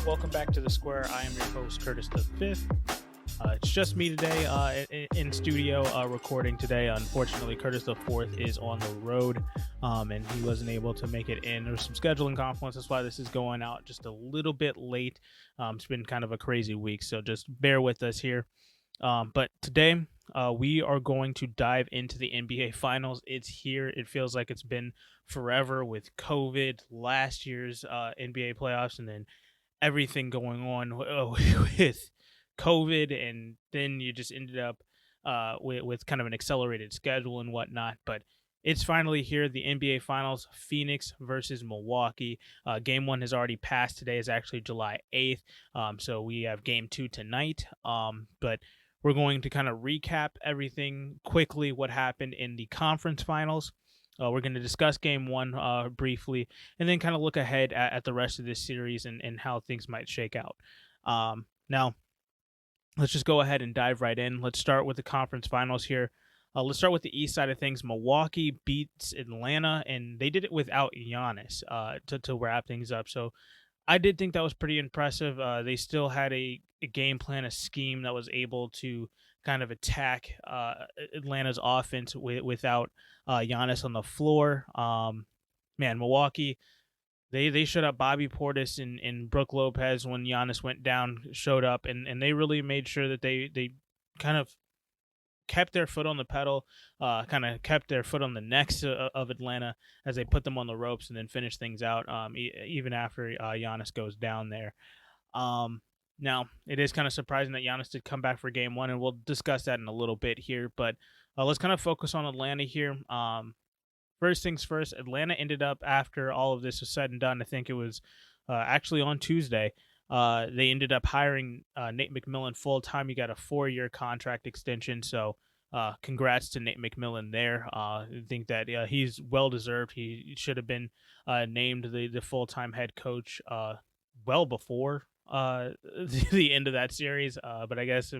Welcome back to the Square. I am your host, Curtis the Fifth. It's just me today in studio recording today. Unfortunately, Curtis the Fourth is on the road, and he wasn't able to make it in. There's some scheduling conflicts. That's why this is going out just a little bit late. It's been kind of a crazy week, so just bear with us here. But today, we are going to dive into the NBA Finals. It's here. It feels like it's been forever with COVID, last year's NBA playoffs, and then everything going on with COVID, and then you just ended up with kind of an accelerated schedule and whatnot. But it's finally here, the NBA Finals, Phoenix versus Milwaukee. Game 1 has already passed. Today is actually July 8th, so we have Game 2 tonight. But we're going to kind of recap everything quickly, what happened in the conference finals. We're going to discuss Game 1 briefly, and then kind of look ahead at the rest of this series and how things might shake out. Now, let's just go ahead and dive right in. Let's start with the conference finals here. Let's start with the east side of things. Milwaukee beats Atlanta, and they did it without Giannis to wrap things up. So I did think that was pretty impressive. They still had a game plan, a scheme that was able to kind of attack Atlanta's offense without Giannis on the floor. Milwaukee, they shut up Bobby Portis and Brook Lopez when Giannis went down, showed up, and they really made sure that they kind of kept their foot on the pedal, kind of kept their foot on the necks of Atlanta as they put them on the ropes and then finished things out, even after Giannis goes down there. Now, it is kind of surprising that Giannis did come back for Game 1, and we'll discuss that in a little bit here. But let's kind of focus on Atlanta here. First things first, Atlanta ended up, after all of this was said and done, I think it was actually on Tuesday, they ended up hiring Nate McMillan full-time. He got a 4-year contract extension, so congrats to Nate McMillan there. I think that he's well-deserved. He should have been named the full-time head coach well before the end of that series, but I guess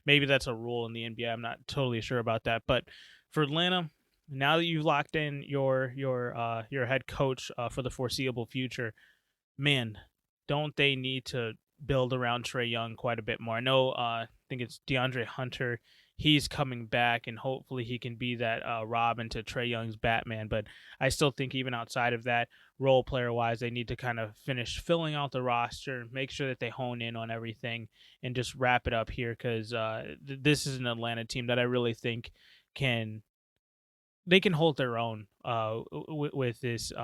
maybe that's a rule in the NBA. I'm not totally sure about that. But for Atlanta, now that you've locked in your head coach for the foreseeable future, man, don't they need to build around Trae Young quite a bit more? I know, I think it's DeAndre Hunter. He's coming back, and hopefully he can be that Robin to Trae Young's Batman. But I still think even outside of that, role player-wise, they need to kind of finish filling out the roster, make sure that they hone in on everything, and just wrap it up here, because this is an Atlanta team that I really think can hold their own with this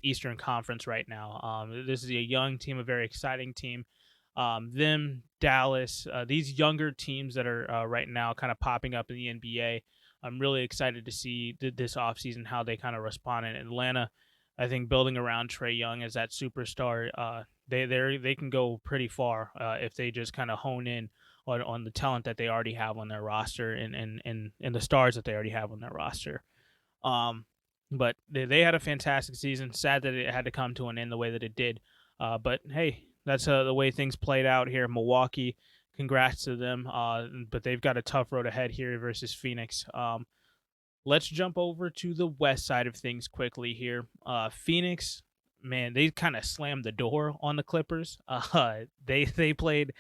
Eastern Conference right now. This is a young team, a very exciting team. Dallas, these younger teams that are right now kind of popping up in the NBA. I'm really excited to see this offseason how they kind of respond. In Atlanta, I think building around Trae Young as that superstar, they can go pretty far if they just kind of hone in on the talent that they already have on their roster and the stars that they already have on their roster. But they had a fantastic season. Sad that it had to come to an end the way that it did. But hey, that's the way things played out here. Milwaukee, congrats to them. But they've got a tough road ahead here versus Phoenix. Let's jump over to the west side of things quickly here. Phoenix, man, they kind of slammed the door on the Clippers. They played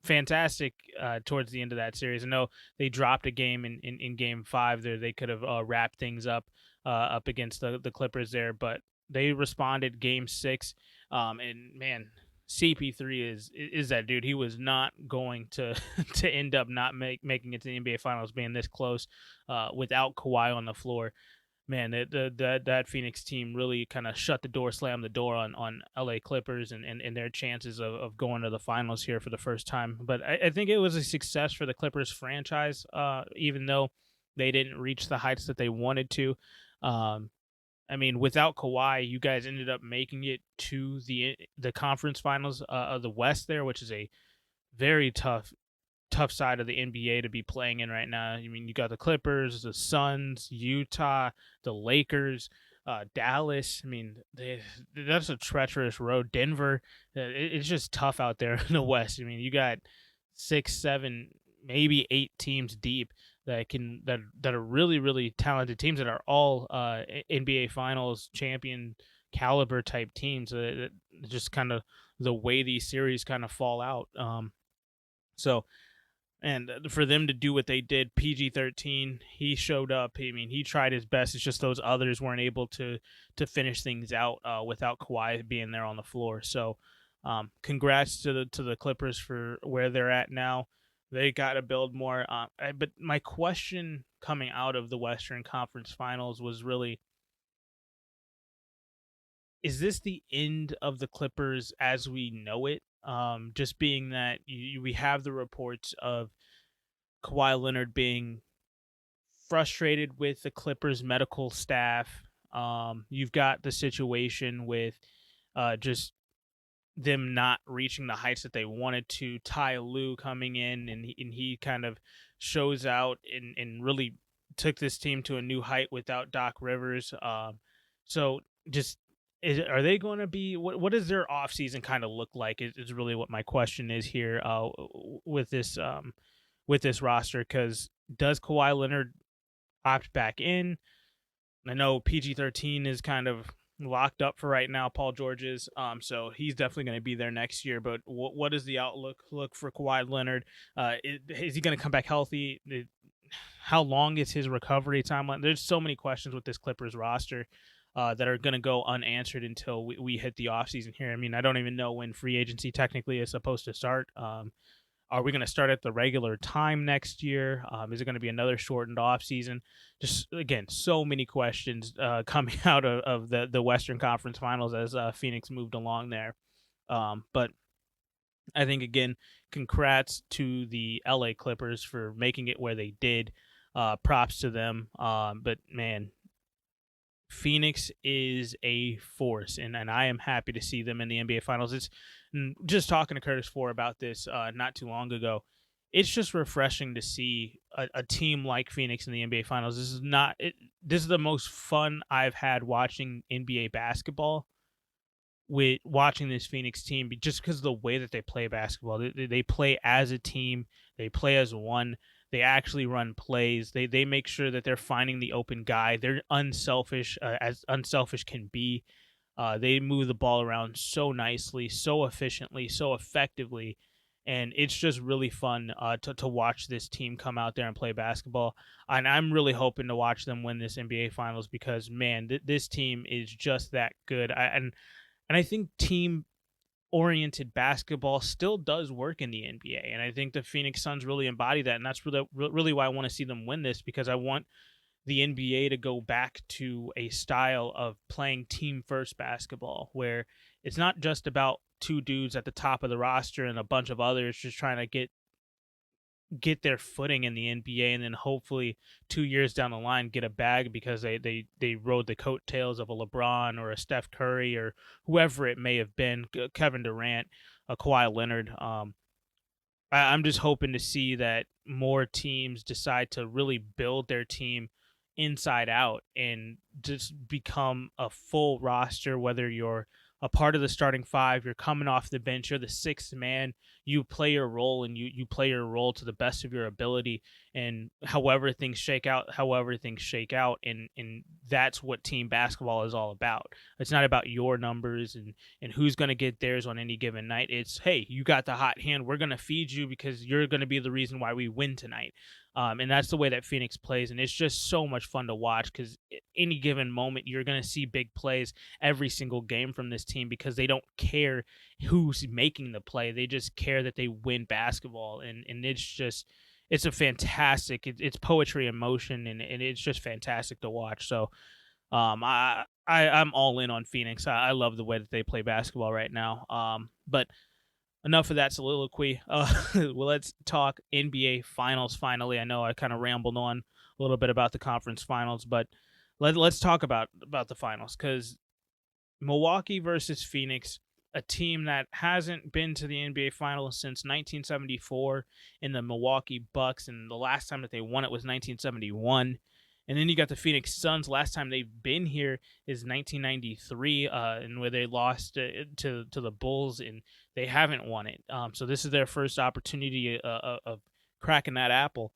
fantastic towards the end of that series. I know they dropped a game in Game 5 there. They could have wrapped things up against the Clippers there, but they responded Game 6. And man, CP3 is that dude. He was not going to end up not making it to the NBA Finals, being this close without Kawhi on the floor. Man, that Phoenix team really kind of slammed the door on LA Clippers and their chances of going to the finals here for the first time. But I think it was a success for the Clippers franchise, even though they didn't reach the heights that they wanted to. I mean, without Kawhi, you guys ended up making it to the conference finals of the West there, which is a very tough side of the NBA to be playing in right now. I mean, you got the Clippers, the Suns, Utah, the Lakers, Dallas. I mean, that's a treacherous road. Denver, it's just tough out there in the West. I mean, you got 6, 7, maybe 8 teams deep that are really, really talented teams that are all NBA Finals champion caliber type teams. Just kind of the way these series kind of fall out. So and for them to do what they did, PG-13, he showed up. I mean, he tried his best. It's just those others weren't able to finish things out without Kawhi being there on the floor. So, congrats to the Clippers for where they're at now. They got to build more. But my question coming out of the Western Conference Finals was really, is this the end of the Clippers as we know it? Just being that we have the reports of Kawhi Leonard being frustrated with the Clippers medical staff. You've got the situation with just them not reaching the heights that they wanted to. Ty Lue coming in, and he kind of shows out and really took this team to a new height without Doc Rivers. So just are they going to be what does their offseason kind of look like is really what my question is here with this roster, because does Kawhi Leonard opt back in? I know PG-13 is kind of locked up for right now, Paul George is, so he's definitely going to be there next year. But what is the outlook for Kawhi Leonard? Is he going to come back healthy? How long is his recovery timeline? There's so many questions with this Clippers roster that are going to go unanswered until we hit the offseason here. I mean, I don't even know when free agency technically is supposed to start. Are we going to start at the regular time next year? Is it going to be another shortened off season? Just, again, so many questions coming out of the Western Conference Finals as Phoenix moved along there. But I think, again, congrats to the LA Clippers for making it where they did. Props to them. But, man, Phoenix is a force, and I am happy to see them in the NBA Finals. It's just talking to Curtis Four about this not too long ago. It's just refreshing to see a team like Phoenix in the NBA Finals. This is the most fun I've had watching NBA basketball, with watching this Phoenix team, just because of the way that they play basketball. They play as a team. They play as one. They actually run plays. They make sure that they're finding the open guy. They're unselfish, as unselfish can be. They move the ball around so nicely, so efficiently, so effectively, and it's just really fun to watch this team come out there and play basketball. And I'm really hoping to watch them win this NBA Finals because, man, this team is just that good. And I think team-oriented basketball still does work in the NBA, and I think the Phoenix Suns really embody that, and that's really why I want to see them win this, because I want the NBA to go back to a style of playing team-first basketball, where it's not just about two dudes at the top of the roster and a bunch of others just trying to get their footing in the NBA, and then hopefully 2 years down the line get a bag because they rode the coattails of a LeBron or a Steph Curry or whoever it may have been, Kevin Durant, Kawhi Leonard. I'm just hoping to see that more teams decide to really build their team inside out and just become a full roster, whether you're a part of the starting five, you're coming off the bench, you're the sixth man, you play your role, and you play your role to the best of your ability, and however things shake out, and that's what team basketball is all about. It's not about your numbers and who's going to get theirs on any given night. It's, hey, you got the hot hand, we're going to feed you because you're going to be the reason why we win tonight. And that's the way that Phoenix plays, and it's just so much fun to watch because any given moment you're going to see big plays every single game from this team because they don't care who's making the play. They just care that they win basketball, and it's a fantastic, it's poetry in motion, and it's just fantastic to watch. So I'm all in on Phoenix. I love the way that they play basketball right now. But enough of that soliloquy. Well, let's talk NBA Finals finally. I know I kind of rambled on a little bit about the conference finals, but let's talk about the finals, because Milwaukee versus Phoenix, a team that hasn't been to the NBA Finals since 1974 in the Milwaukee Bucks, and the last time that they won it was 1971. And then you got the Phoenix Suns. Last time they've been here is 1993, and where they lost to the Bulls, and they haven't won it. So this is their first opportunity of cracking that apple.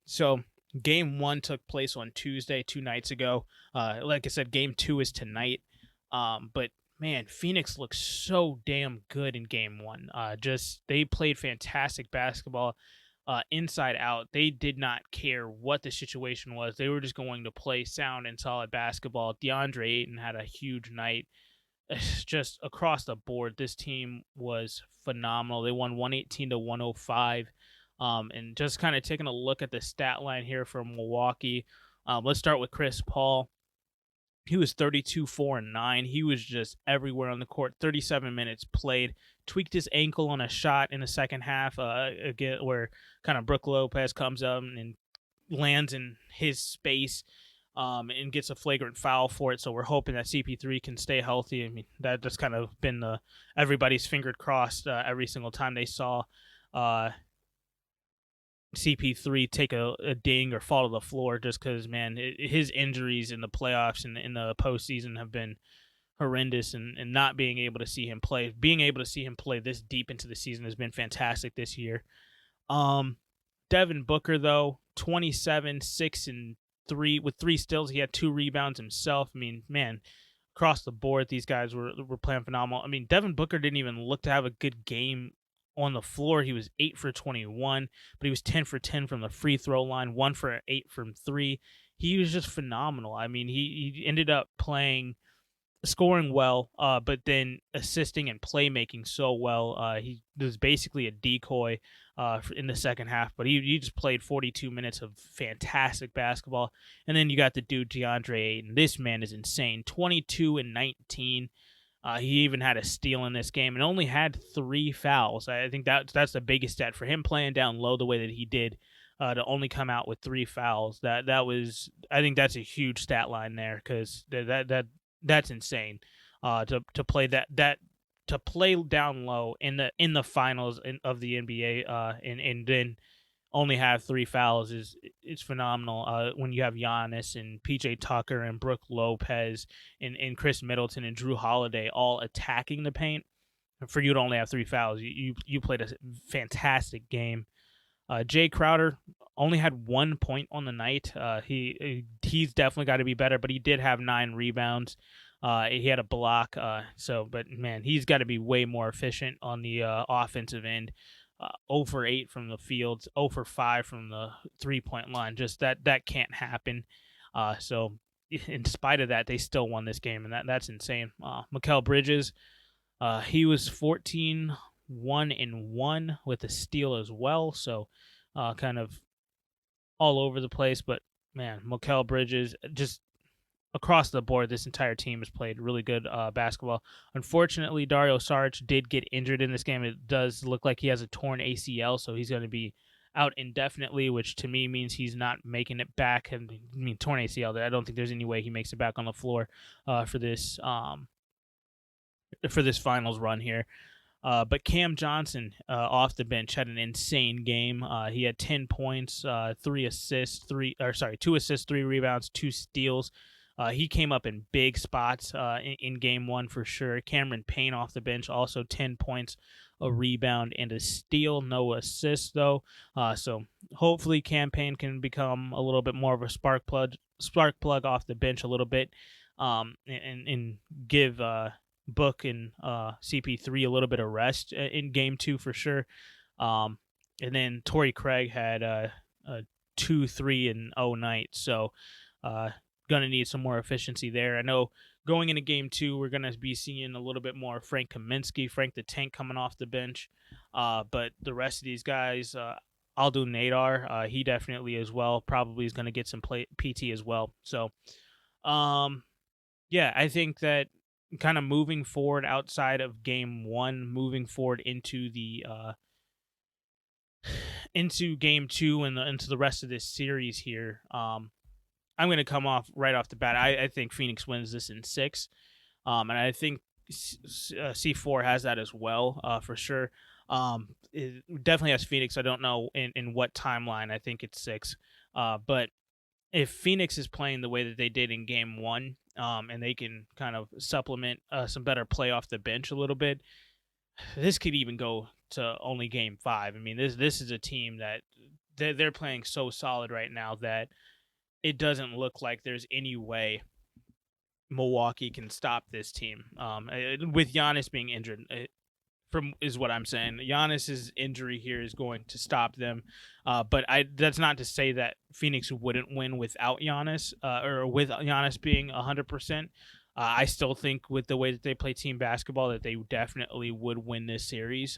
So Game 1 took place on Tuesday, 2 nights ago. Like I said, Game 2 is tonight. But man, Phoenix looks so damn good in game one. Just they played fantastic basketball, inside out. They did not care what the situation was. They were just going to play sound and solid basketball. DeAndre Ayton had a huge night. Just across the board, this team was phenomenal. They won 118 to 105. And just kind of taking a look at the stat line here from Milwaukee. Let's start with Chris Paul. He was 32, 4, and 9. He was just everywhere on the court. 37 minutes played. Tweaked his ankle on a shot in the second half, again, where kind of Brook Lopez comes up and lands in his space, and gets a flagrant foul for it. So we're hoping that CP3 can stay healthy. I mean, that just kind of been everybody's finger crossed every single time they saw CP3 take a ding or fall to the floor, just because, man, his injuries in the playoffs and in the postseason have been horrendous, and not being able to see him play, this deep into the season has been fantastic this year. Devin Booker, though, 27, 6, and 3 with 3 steals. He had 2 rebounds himself. I mean, man, across the board, these guys were playing phenomenal. I mean, Devin Booker didn't even look to have a good game on the floor. He was 8 for 21, but he was 10 for 10 from the free throw line, 1 for 8 from 3. He was just phenomenal. I mean, he ended up scoring well, but then assisting and playmaking so well. He was basically a decoy in the second half, but he just played 42 minutes of fantastic basketball. And then you got the dude DeAndre Ayton. This man is insane. 22 and 19. He even had a steal in this game and only had 3 fouls. I think that's the biggest stat for him, playing down low the way that he did, to only come out with 3 fouls. That was, I think that's a huge stat line there, because that's insane. To play to play down low in the finals of the NBA, and then only have 3 fouls is phenomenal. When you have Giannis and PJ Tucker and Brook Lopez and Chris Middleton and Drew Holiday all attacking the paint, for you to only have 3 fouls, you played a fantastic game. Jay Crowder only had 1 point on the night. He's definitely got to be better, but he did have 9 rebounds. He had a block. But man, he's got to be way more efficient on the offensive end. 0 for 8 from the field, 0 for 5 from the 3-point line. Just that can't happen. So in spite of that, they still won this game, and that's insane. Mikal Bridges, he was 14, 1 and 1 with a steal as well. So kind of all over the place, but man, Mikal Bridges, just across the board, this entire team has played really good basketball. Unfortunately, Dario Saric did get injured in this game. It does look like he has a torn ACL, so he's going to be out indefinitely, which to me means he's not making it back. I mean, torn ACL, I don't think there's any way he makes it back on the floor for this finals run here. But Cam Johnson, off the bench, had an insane game. He had 10 points, 2 assists, 3 rebounds, 2 steals. He came up in big spots in game one for sure. Cameron Payne off the bench, also 10 points, a rebound, and a steal. No assists, though. So hopefully Cam Payne can become a little bit more of a spark plug off the bench a little bit, and give Book and CP3 a little bit of rest in game 2 for sure. And then Torrey Craig had a 2-3-0 night. So going to need some more efficiency there. I know going into game 2, we're going to be seeing a little bit more Frank Kaminsky, Frank the Tank coming off the bench. But the rest of these guys, Aldo Nadar, he definitely as well probably is going to get some PT as well. So, yeah, I think that kind of moving forward outside of game 1, moving forward into the into game 2 and into the rest of this series here, I'm going to come off right off the bat. I think Phoenix wins this in 6, and I think C4 has that as well, for sure. It definitely has Phoenix. I don't know in what timeline. I think it's 6. But if Phoenix is playing the way that they did in game 1, and they can kind of supplement some better play off the bench a little bit, this could even go to only game 5. I mean, this is a team that they're playing so solid right now that it doesn't look like there's any way Milwaukee can stop this team. With Giannis being injured, is what I'm saying. Giannis's injury here is going to stop them. But that's not to say that Phoenix wouldn't win without Giannis, or with Giannis being 100%. I still think with the way that they play team basketball that they definitely would win this series.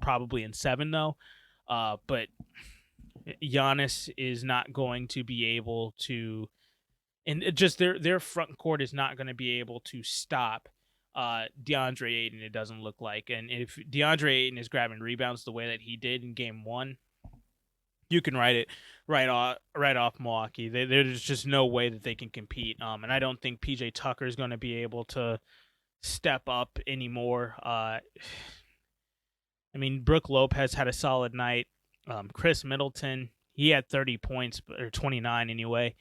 Probably in 7 though. But Giannis is not going to be able to, and just their front court is not going to be able to stop DeAndre Ayton, it doesn't look like. And if DeAndre Ayton is grabbing rebounds the way that he did in game 1, you can write it right off Milwaukee. There's just no way that they can compete. And I don't think PJ Tucker is going to be able to step up anymore. I mean, Brook Lopez had a solid night. Chris Middleton, he had 30 points, or 29 anyway.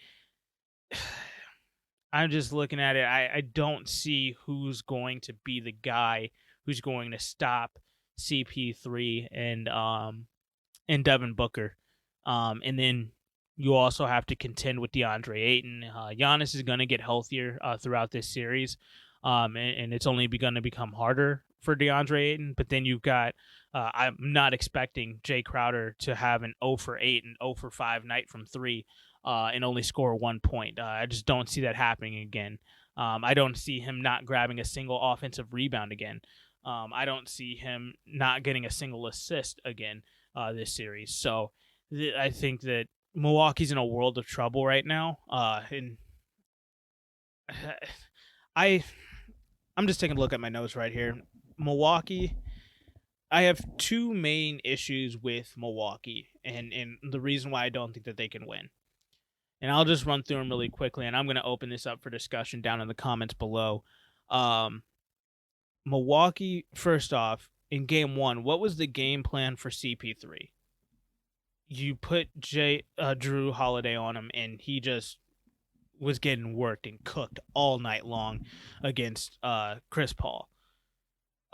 I'm just looking at it. I don't see who's going to be the guy who's going to stop CP3 and Devin Booker. And then you also have to contend with DeAndre Ayton. Giannis is going to get healthier throughout this series, and it's only going to become harder for DeAndre Ayton. But then you've got, I'm not expecting Jay Crowder to have an 0 for 8 and 0 for 5 night from 3. And only score 1 point. I just don't see that happening again. I don't see him not grabbing a single offensive rebound again. I don't see him not getting a single assist again this series. So I think that Milwaukee's in a world of trouble right now. And I'm just taking a look at my notes right here. Milwaukee, I have 2 main issues with Milwaukee, and the reason why I don't think that they can win. And I'll just run through them really quickly, and I'm going to open this up for discussion down in the comments below. Milwaukee, first off, in game 1, what was the game plan for CP3? You put Drew Holiday on him, and he just was getting worked and cooked all night long against Chris Paul.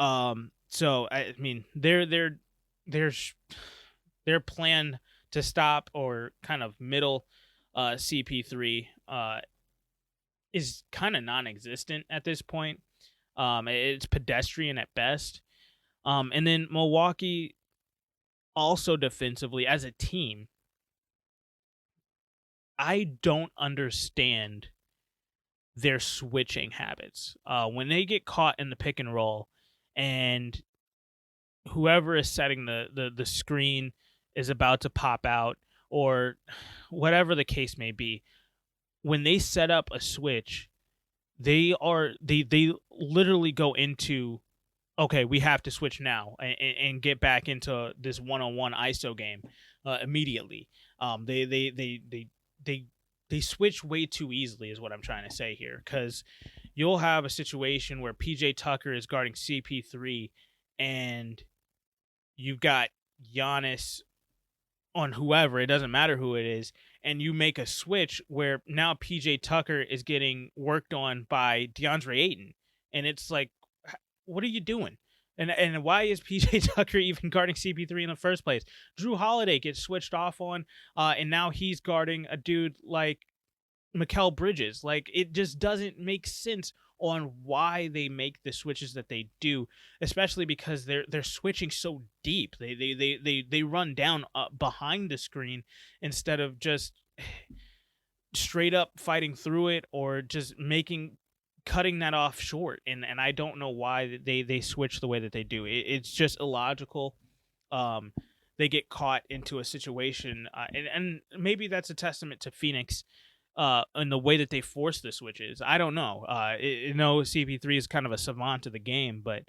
So I mean, their plan to stop or kind of middle CP3 is kind of non-existent at this point. It's pedestrian at best. And then Milwaukee also defensively as a team, I don't understand their switching habits. When they get caught in the pick and roll and whoever is setting the screen is about to pop out, or whatever the case may be, when they set up a switch, they literally go into, okay, we have to switch now and get back into this one-on-one ISO game immediately. They switch way too easily is what I'm trying to say here, because you'll have a situation where PJ Tucker is guarding CP3 and you've got Giannis on whoever, it doesn't matter who it is, and you make a switch where now PJ Tucker is getting worked on by DeAndre Ayton, and it's like, what are you doing? And why is PJ Tucker even guarding CP3 in the first place? Drew Holiday gets switched off on, and now he's guarding a dude like Mikal Bridges. Like, it just doesn't make sense on why they make the switches that they do, especially because they're switching so deep. They run down behind the screen instead of just straight up fighting through it or just cutting that off short. And I don't know why they switch the way that they do. It's just illogical. They get caught into a situation, and maybe that's a testament to Phoenix and the way that they force the switches. I don't know. CP3 is kind of a savant to the game, but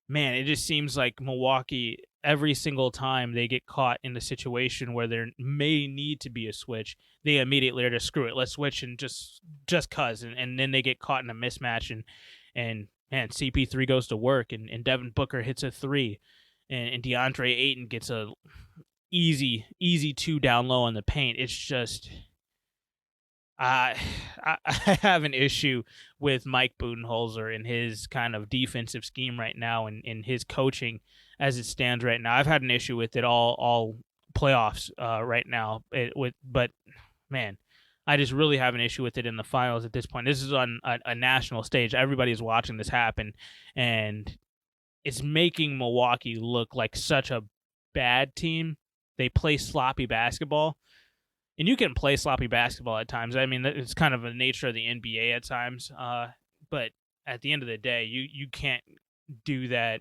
man, it just seems like Milwaukee, every single time they get caught in the situation where there may need to be a switch, they immediately are just, screw it, let's switch, and just cuz, and then they get caught in a mismatch, and man, CP3 goes to work, and Devin Booker hits a 3, and DeAndre Ayton gets a easy 2 down low in the paint. It's just, I have an issue with Mike Budenholzer and his kind of defensive scheme right now, and his coaching as it stands right now. I've had an issue with it all playoffs right now. But man, I just really have an issue with it in the finals at this point. This is on a national stage. Everybody's watching this happen, and it's making Milwaukee look like such a bad team. They play sloppy basketball, and you can play sloppy basketball at times. I mean, it's kind of the nature of the NBA at times, but at the end of the day, you can't do that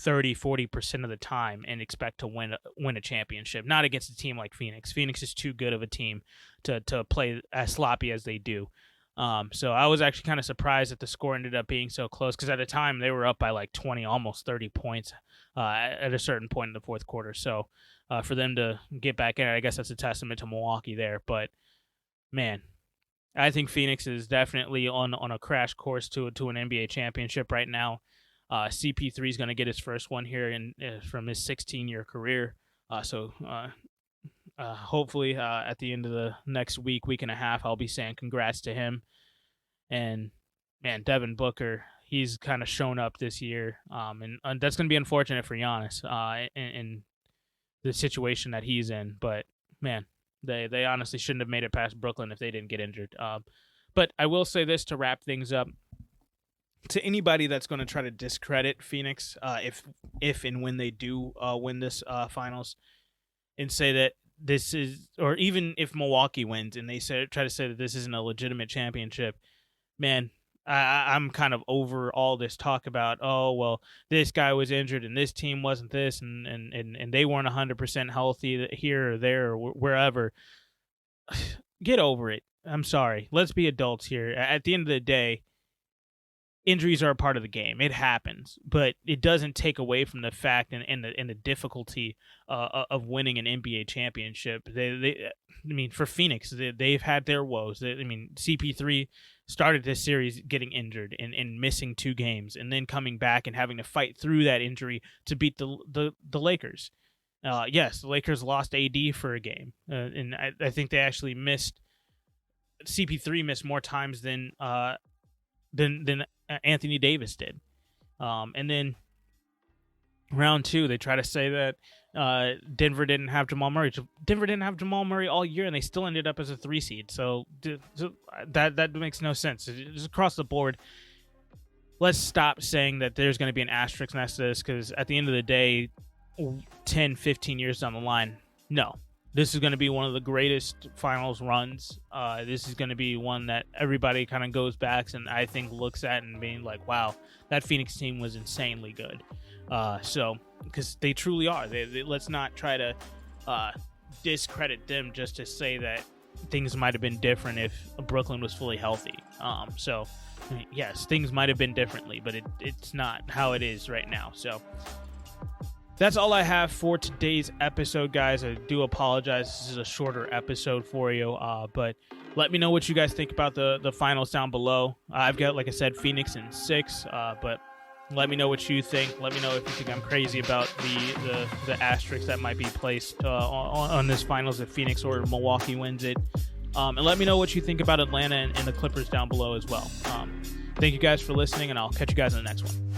30-40% of the time and expect to win a championship. Not against a team like Phoenix. Phoenix is too good of a team to play as sloppy as they do. So I was actually kind of surprised that the score ended up being so close, because at the time they were up by like 20, almost 30 points at a certain point in the fourth quarter. So for them to get back in, I guess that's a testament to Milwaukee there. But man, I think Phoenix is definitely on a crash course to an NBA championship right now. CP3 is going to get his first one here from his 16-year career. So hopefully at the end of the next week and a half, I'll be saying congrats to him. And man, Devin Booker, he's kind of shown up this year. And that's going to be unfortunate for Giannis in the situation that he's in. But man, they honestly shouldn't have made it past Brooklyn if they didn't get injured. But I will say this to wrap things up. To anybody that's going to try to discredit Phoenix, if and when they do win this finals, and say that this is, or even if Milwaukee wins and they try to say that this isn't a legitimate championship, man, I'm kind of over all this talk about, oh, well, this guy was injured and this team wasn't this, and they weren't 100% healthy here or there or wherever. Get over it. I'm sorry. Let's be adults here. At the end of the day, injuries are a part of the game. It happens, but it doesn't take away from the fact and the difficulty of winning an NBA championship. I mean, for Phoenix, they've had their woes. CP3 started this series getting injured and missing 2 games, and then coming back and having to fight through that injury to beat the Lakers. Yes, the Lakers lost AD for a game, and I think they actually CP3 missed more times than Anthony Davis did. And then round 2, they try to say that Denver didn't have Jamal Murray. Denver didn't have Jamal Murray all year, and they still ended up as a 3 seed. So that makes no sense. Just across the board, let's stop saying that there's going to be an asterisk next to this, because at the end of the day, 10, 15 years down the line, no. This is going to be one of the greatest finals runs. This is going to be one that everybody kind of goes back and I think looks at and being like, wow, that Phoenix team was insanely good. So, because they truly are. Let's not try to discredit them just to say that things might have been different if Brooklyn was fully healthy. So, yes, things might have been differently, but it's not how it is right now. So, that's all I have for today's episode, guys. I do apologize. This is a shorter episode for you, but let me know what you guys think about the finals down below. I've got, like I said, Phoenix in 6, but let me know what you think. Let me know if you think I'm crazy about the asterisk that might be placed on this finals if Phoenix or Milwaukee wins it. And let me know what you think about Atlanta and the Clippers down below as well. Thank you guys for listening, and I'll catch you guys in the next one.